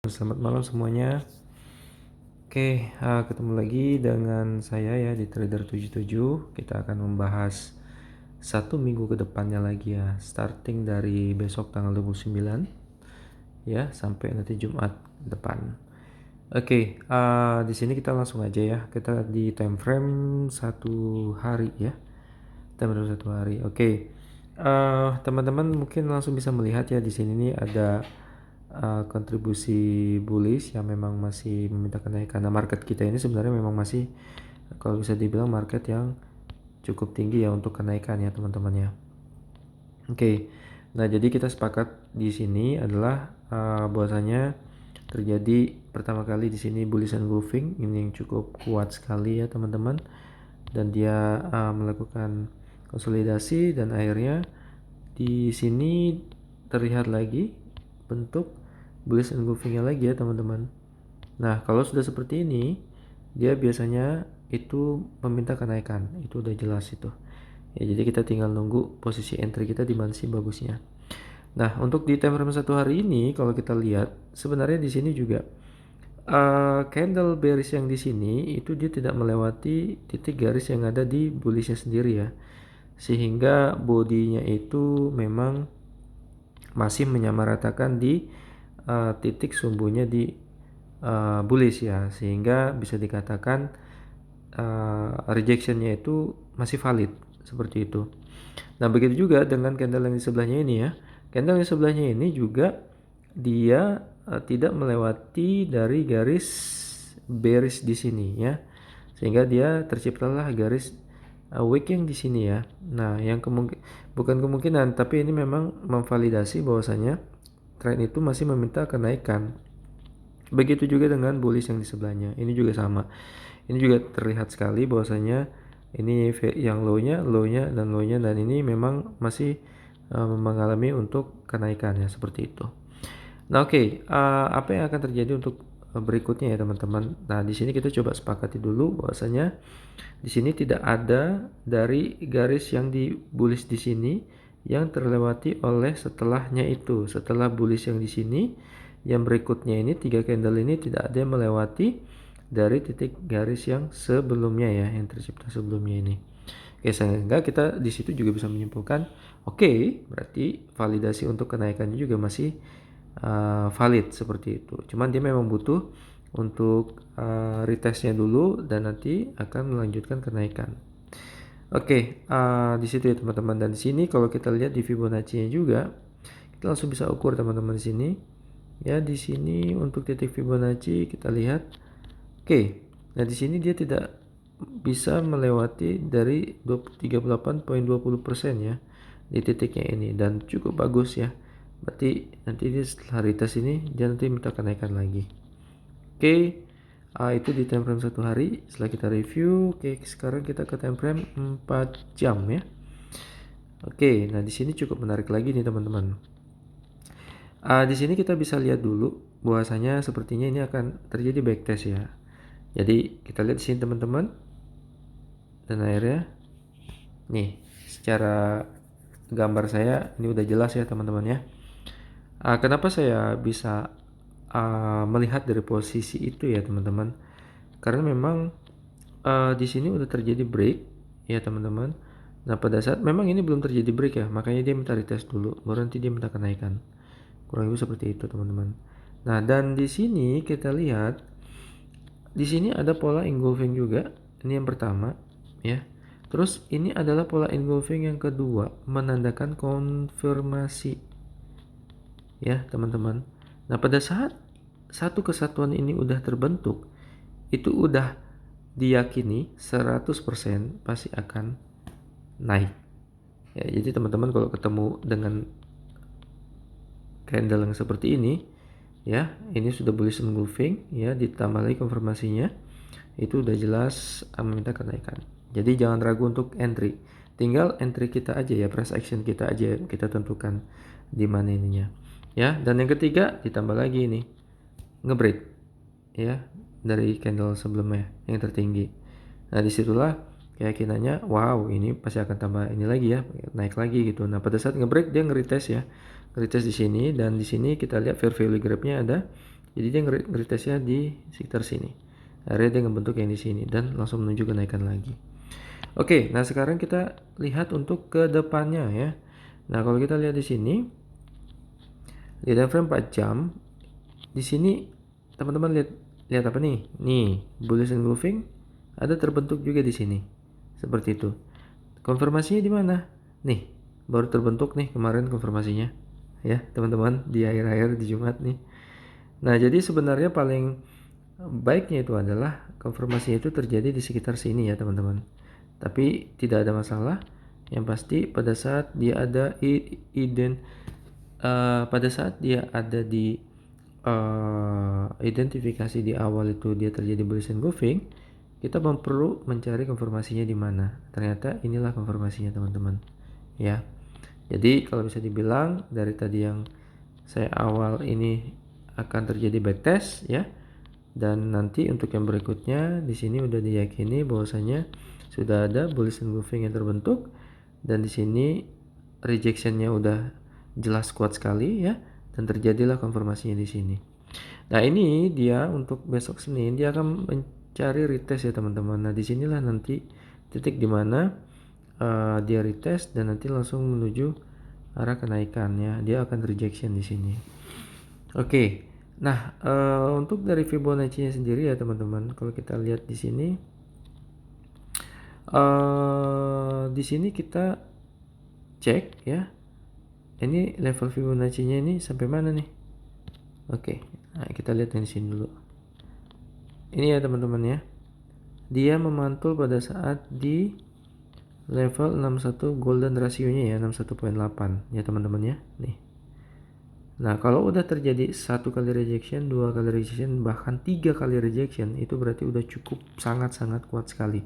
Selamat malam semuanya. Oke, ketemu lagi dengan saya ya di Trader 77. Kita akan membahas satu minggu ke depannya lagi ya, starting dari besok tanggal 29 ya sampai nanti Jumat depan. Oke, di sini kita langsung aja ya. Kita di time frame satu hari ya. Time frame satu hari. Oke. Teman-teman mungkin langsung bisa melihat ya di sini nih ada kontribusi bullish yang memang masih meminta kenaikan. Nah, market kita ini sebenarnya memang masih kalau bisa dibilang market yang cukup tinggi ya untuk kenaikan ya teman-teman ya. Oke. Nah, jadi kita sepakat di sini adalah bahwasanya terjadi pertama kali di sini bullish engulfing ini yang cukup kuat sekali ya teman-teman, dan dia melakukan konsolidasi dan akhirnya di sini terlihat lagi bentuk bullish engulfingnya lagi ya teman-teman. Nah, kalau sudah seperti ini, dia biasanya itu meminta kenaikan. Itu udah jelas itu. Ya, jadi kita tinggal nunggu posisi entry kita di mana sih bagusnya. Nah, untuk di time frame satu hari ini, kalau kita lihat, sebenarnya di sini juga candle bearish yang di sini itu dia tidak melewati titik garis yang ada di bullishnya sendiri ya, sehingga bodinya itu memang masih menyamaratakan di titik sumbunya di bullish ya, sehingga bisa dikatakan rejectionnya itu masih valid seperti itu. Nah, begitu juga dengan candle yang di sebelahnya ini ya. Candle yang di sebelahnya ini juga dia tidak melewati dari garis bearish di sini ya, sehingga dia terciptalah garis wick yang di sini ya. Nah, yang bukan kemungkinan, tapi ini memang memvalidasi bahwasanya tren itu masih meminta kenaikan. Begitu juga dengan bullish yang di sebelahnya. Ini juga sama. Ini juga terlihat sekali bahwasanya ini yang low-nya dan low-nya, dan ini memang masih mengalami untuk kenaikan ya seperti itu. Nah, oke, apa yang akan terjadi untuk berikutnya ya teman-teman. Nah, di sini kita coba sepakati dulu bahwasanya di sini tidak ada dari garis yang di bullish di sini yang terlewati oleh setelahnya itu. Setelah bullish yang di sini, yang berikutnya ini 3 candle ini tidak ada yang melewati dari titik garis yang sebelumnya ya, yang tercipta sebelumnya ini. Oke, sehingga kita di situ juga bisa menyimpulkan, oke, berarti validasi untuk kenaikannya juga masih valid seperti itu. Cuman dia memang butuh untuk retestnya dulu dan nanti akan melanjutkan kenaikan. Oke, di situ ya teman-teman. Dan di sini kalau kita lihat di Fibonacci-nya juga, kita langsung bisa ukur teman-teman di sini. Ya, di sini untuk titik Fibonacci kita lihat. Oke. Nah, di sini dia tidak bisa melewati dari 38,20% ya di titiknya ini, dan cukup bagus ya. Berarti nanti dia setelah retest ini dia nanti minta kenaikan lagi. Oke, itu di time frame satu hari setelah kita review. Oke, sekarang kita ke time frame 4 jam ya. Oke, nah di sini cukup menarik lagi nih teman-teman. Di sini kita bisa lihat dulu bahwasanya sepertinya ini akan terjadi backtest ya. Jadi kita lihat di sini teman-teman, dan akhirnya nih secara gambar saya ini udah jelas ya teman-teman ya. Kenapa saya bisa melihat dari posisi itu ya teman-teman? Karena memang di sini udah terjadi break ya teman-teman. Nah, pada saat memang ini belum terjadi break ya, makanya dia minta retest dulu, baru nanti dia minta kenaikan. Kurang lebih seperti itu teman-teman. Nah, dan di sini kita lihat di sini ada pola engulfing juga. Ini yang pertama ya. Terus ini adalah pola engulfing yang kedua, menandakan konfirmasi ya teman-teman. Nah, pada saat satu kesatuan ini udah terbentuk, itu udah diyakini 100% pasti akan naik. Ya, jadi teman-teman kalau ketemu dengan candle yang seperti ini ya, ini sudah bullish engulfing ya, ditambah lagi konfirmasinya, itu udah jelas meminta kenaikan. Jadi jangan ragu untuk entry. Tinggal entry kita aja ya, price action kita aja kita tentukan di mana ininya. Ya, dan yang ketiga ditambah lagi ini ngebreak ya dari candle sebelumnya yang tertinggi. Nah, disitulah keyakinannya, wow, ini pasti akan tambah ini lagi ya, naik lagi gitu. Nah, pada saat ngebreak dia ngeretest ya, ngeretest di sini, dan di sini kita lihat fair value gapnya ada Jadi dia ngeretestnya di sekitar sini. Akhirnya dia ngebentuk yang di sini dan langsung menuju kenaikan lagi. Oke, nah sekarang kita lihat untuk ke depannya ya. Nah, kalau kita lihat di sini di time frame 4 jam, di sini teman-teman lihat lihat apa nih? Nih, bullish engulfing ada terbentuk juga di sini. Seperti itu. Konfirmasinya di mana? Nih, baru terbentuk nih kemarin konfirmasinya. Ya, teman-teman, di akhir-akhir di Jumat nih. Nah, jadi sebenarnya paling baiknya itu adalah konfirmasinya itu terjadi di sekitar sini ya, teman-teman. Tapi tidak ada masalah. Yang pasti pada saat dia ada pada saat dia ada di identifikasi di awal itu dia terjadi bullish engulfing, kita perlu mencari konfirmasinya di mana. Ternyata inilah konfirmasinya, teman-teman. Ya. Jadi kalau bisa dibilang dari tadi yang saya awal ini akan terjadi backtest ya. Dan nanti untuk yang berikutnya di sini udah diyakini bahwasanya sudah ada bullish engulfing yang terbentuk dan di sini rejectionnya udah jelas kuat sekali ya, dan terjadilah konfirmasinya di sini. Nah, ini dia untuk besok Senin dia akan mencari retest ya, teman-teman. Nah, disinilah nanti titik dimana dia retest dan nanti langsung menuju arah kenaikannya. Dia akan rejection di sini. Oke. Nah, untuk dari Fibonacci-nya sendiri ya, teman-teman. Kalau kita lihat di sini kita cek ya. Ini level Fibonacci-nya ini sampai mana nih? Oke. Nah, kita lihat di sini dulu. Ini ya, teman-teman ya. Dia memantul pada saat di level 61 golden rasionya ya, 61.8 ya, teman-teman ya. Nih. Nah, kalau udah terjadi 1 kali rejection, 2 kali rejection, bahkan 3 kali rejection, itu berarti udah cukup sangat-sangat kuat sekali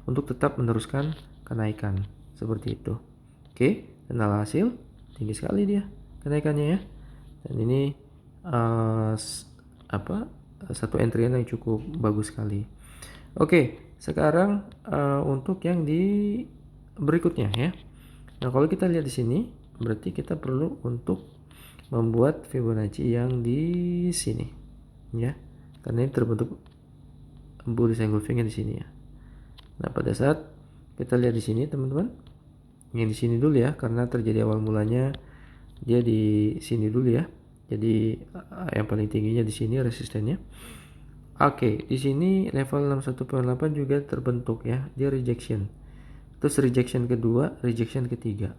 untuk tetap meneruskan kenaikan seperti itu. Oke, dan hasil tinggi sekali dia kenaikannya ya. Dan ini satu entry yang cukup bagus sekali. Oke, sekarang untuk yang di berikutnya ya. Nah, kalau kita lihat di sini, berarti kita perlu untuk membuat Fibonacci yang di sini ya, karena ini terbentuk bullish engulfing di sini ya. Nah, pada saat kita lihat di sini, teman-teman, yang di sini dulu ya, karena terjadi awal mulanya dia di sini dulu ya. Jadi yang paling tingginya di sini resistennya. Oke, di sini level 61.8 juga terbentuk ya, dia rejection. Terus rejection kedua, rejection ketiga.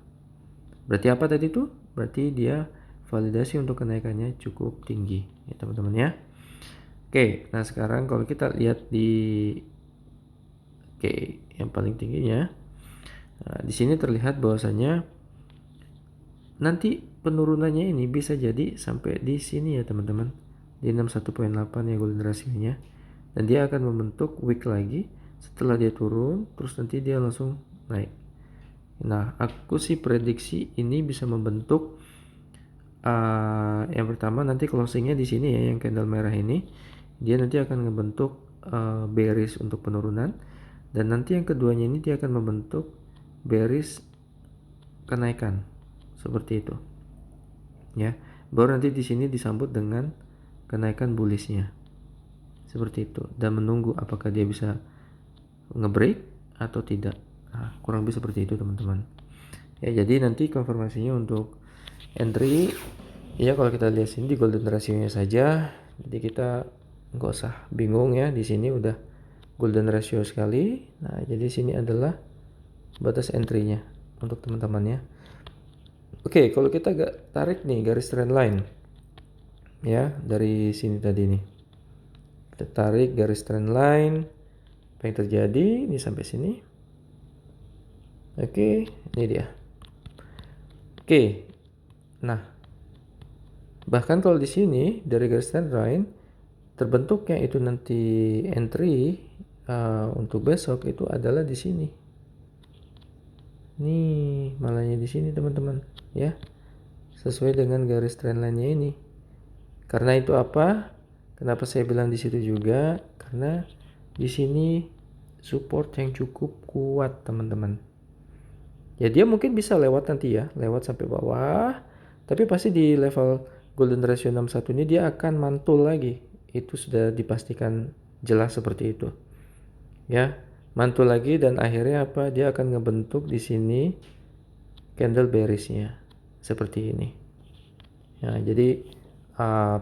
Berarti apa tadi tuh? Berarti dia validasi untuk kenaikannya cukup tinggi ya, teman-teman ya. Oke, nah sekarang kalau kita lihat di yang paling tingginya, nah, di sini terlihat bahwasanya nanti penurunannya ini bisa jadi sampai di sini ya, teman-teman, di 61.8 ya golden rasionya, dan dia akan membentuk wick lagi setelah dia turun, terus nanti dia langsung naik. Nah, aku sih prediksi ini bisa membentuk yang pertama nanti closingnya di sini ya, yang candle merah ini dia nanti akan membentuk bearish untuk penurunan, dan nanti yang keduanya ini dia akan membentuk bearish kenaikan seperti itu ya, baru nanti di sini disambut dengan kenaikan bullishnya seperti itu, dan menunggu apakah dia bisa ngebreak atau tidak. Nah, kurang lebih seperti itu, teman-teman ya. Jadi nanti konfirmasinya untuk entry ya, kalau kita lihat sini di golden rasionya saja, jadi kita nggak usah bingung ya, di sini udah golden ratio sekali. Nah, jadi sini adalah batas entry-nya untuk teman-teman ya. Oke, kalau kita tarik nih garis trend line ya dari sini tadi nih, kita tarik garis trend line, apa yang terjadi ini sampai sini. Oke, ini dia. Oke, nah bahkan kalau di sini dari garis trend line terbentuknya itu nanti entry untuk besok itu adalah di sini. Nih, malahnya di sini, teman-teman ya. Sesuai dengan garis trend line-nya ini. Karena itu apa? Kenapa saya bilang di situ juga? Karena di sini support yang cukup kuat, teman-teman. Ya, dia mungkin bisa lewat nanti ya, lewat sampai bawah, tapi pasti di level golden ratio 61 ini dia akan mantul lagi. Itu sudah dipastikan jelas seperti itu. Ya, mantul lagi dan akhirnya apa? Dia akan ngebentuk di sini candle bearish-nya seperti ini. Ya, jadi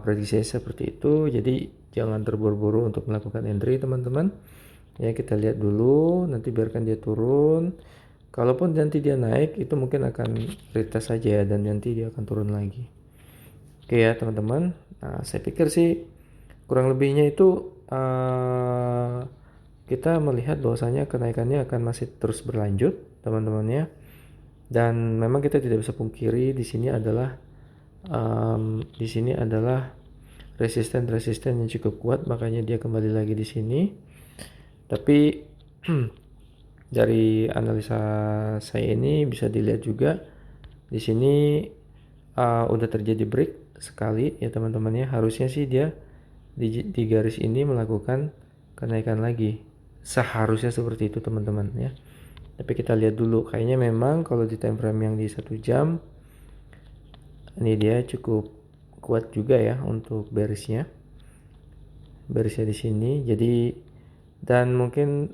prediksi saya seperti itu. Jadi jangan terburu-buru untuk melakukan entry, teman-teman. Ya, kita lihat dulu, nanti biarkan dia turun. Kalaupun nanti dia naik, itu mungkin akan retest saja ya, dan nanti dia akan turun lagi. Oke ya teman-teman. Nah, saya pikir sih kurang lebihnya itu kita melihat bahwasanya kenaikannya akan masih terus berlanjut, teman-teman ya. Dan memang kita tidak bisa pungkiri di sini adalah resisten yang cukup kuat, makanya dia kembali lagi di sini. Tapi dari analisa saya ini bisa dilihat juga di sini udah terjadi break sekali ya teman-teman ya. Harusnya sih dia di garis ini melakukan kenaikan lagi. Seharusnya seperti itu teman-teman ya. Tapi kita lihat dulu, kayaknya memang kalau di time frame yang di 1 jam ini dia cukup kuat juga ya untuk bearishnya di sini. Jadi dan mungkin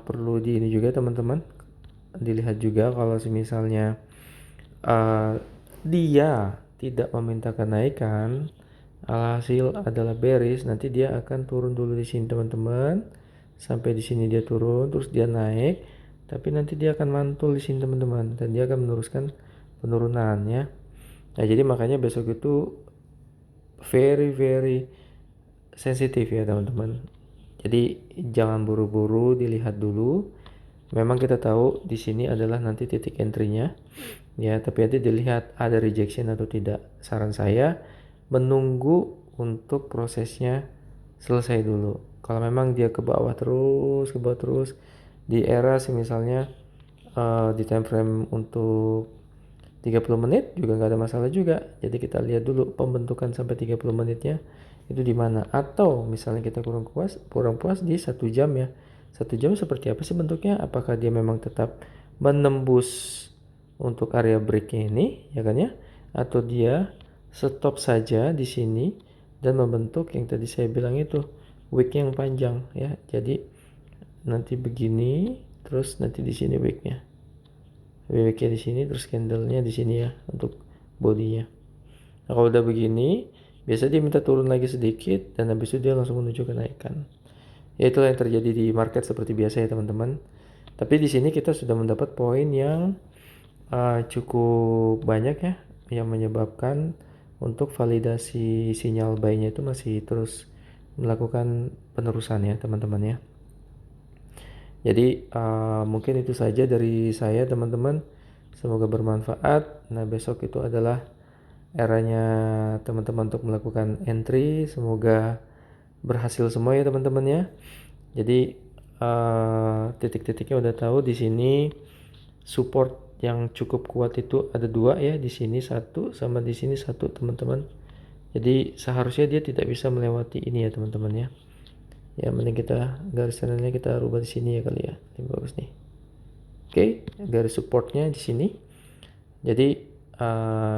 perlu di ini juga teman-teman, dilihat juga kalau misalnya dia tidak meminta kenaikan, alhasil adalah bearish, nanti dia akan turun dulu di sini teman-teman, sampai di sini dia turun, terus dia naik, tapi nanti dia akan mantul di sini teman-teman, dan dia akan meneruskan penurunan ya. Nah jadi makanya besok itu very sensitif ya teman-teman. Jadi jangan buru-buru, dilihat dulu. Memang kita tahu di sini adalah nanti titik entry-nya. Ya, tapi nanti dilihat ada rejection atau tidak. Saran saya menunggu untuk prosesnya selesai dulu. Kalau memang dia ke bawah terus di era misalnya di time frame untuk 30 menit juga nggak ada masalah juga. Jadi kita lihat dulu pembentukan sampai 30 menitnya itu di mana, atau misalnya kita kurang puas di 1 jam ya. 1 jam seperti apa sih bentuknya? Apakah dia memang tetap menembus untuk area breaknya ini ya kan ya, atau dia stop saja di sini dan membentuk yang tadi saya bilang itu wick yang panjang ya. Jadi nanti begini, terus nanti di sini wicknya di sini, terus candlenya di sini ya untuk bodinya. Nah kalau udah begini, biasa dia minta turun lagi sedikit dan habis itu dia langsung menuju kenaikan. Ya itulah yang terjadi di market seperti biasa ya teman-teman. Tapi di sini kita sudah mendapat poin yang cukup banyak ya, yang menyebabkan untuk validasi sinyal buy-nya itu masih terus melakukan penerusan ya teman-teman ya. Jadi mungkin itu saja dari saya teman-teman, semoga bermanfaat. Nah besok itu adalah eranya teman-teman untuk melakukan entry, semoga berhasil semua ya teman-teman ya. Jadi titik-titiknya udah tahu. Di sini support yang cukup kuat itu ada 2 ya, di sini 1 sama di sini 1 teman-teman. Jadi seharusnya dia tidak bisa melewati ini ya teman-teman ya. Ya mending kita garis channelnya kita rubah di sini ya kali ya, lebih bagus nih. Oke, garis supportnya di sini. Jadi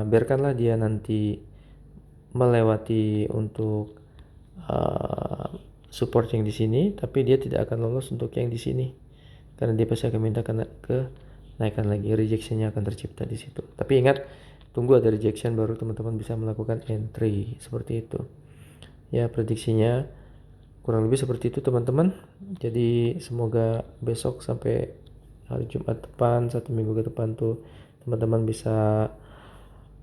biarkanlah dia nanti melewati untuk support yang di sini, tapi dia tidak akan lolos untuk yang di sini karena dia pasti akan minta ke naikkan lagi, rejectionnya akan tercipta di situ. Tapi ingat, tunggu ada rejection baru teman-teman bisa melakukan entry seperti itu ya. Prediksinya kurang lebih seperti itu teman-teman. Jadi semoga besok sampai hari Jumat depan, 1 minggu ke depan tuh teman-teman bisa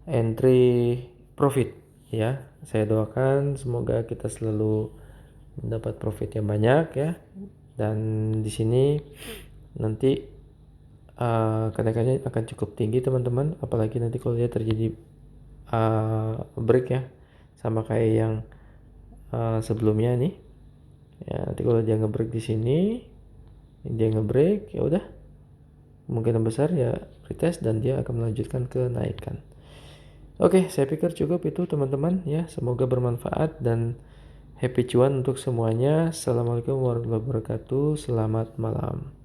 entry profit ya. Saya doakan semoga kita selalu mendapat profit yang banyak ya. Dan di sini nanti kenaikannya akan cukup tinggi teman-teman, apalagi nanti kalau dia terjadi break ya, sama kayak yang sebelumnya nih. Ya, nanti kalau dia ngebreak di sini, dia ngebreak, ya udah kemungkinan besar ya retest dan dia akan melanjutkan kenaikan. Oke, saya pikir cukup itu teman-teman ya. Semoga bermanfaat dan happy cuan untuk semuanya. Assalamualaikum warahmatullahi wabarakatuh. Selamat malam.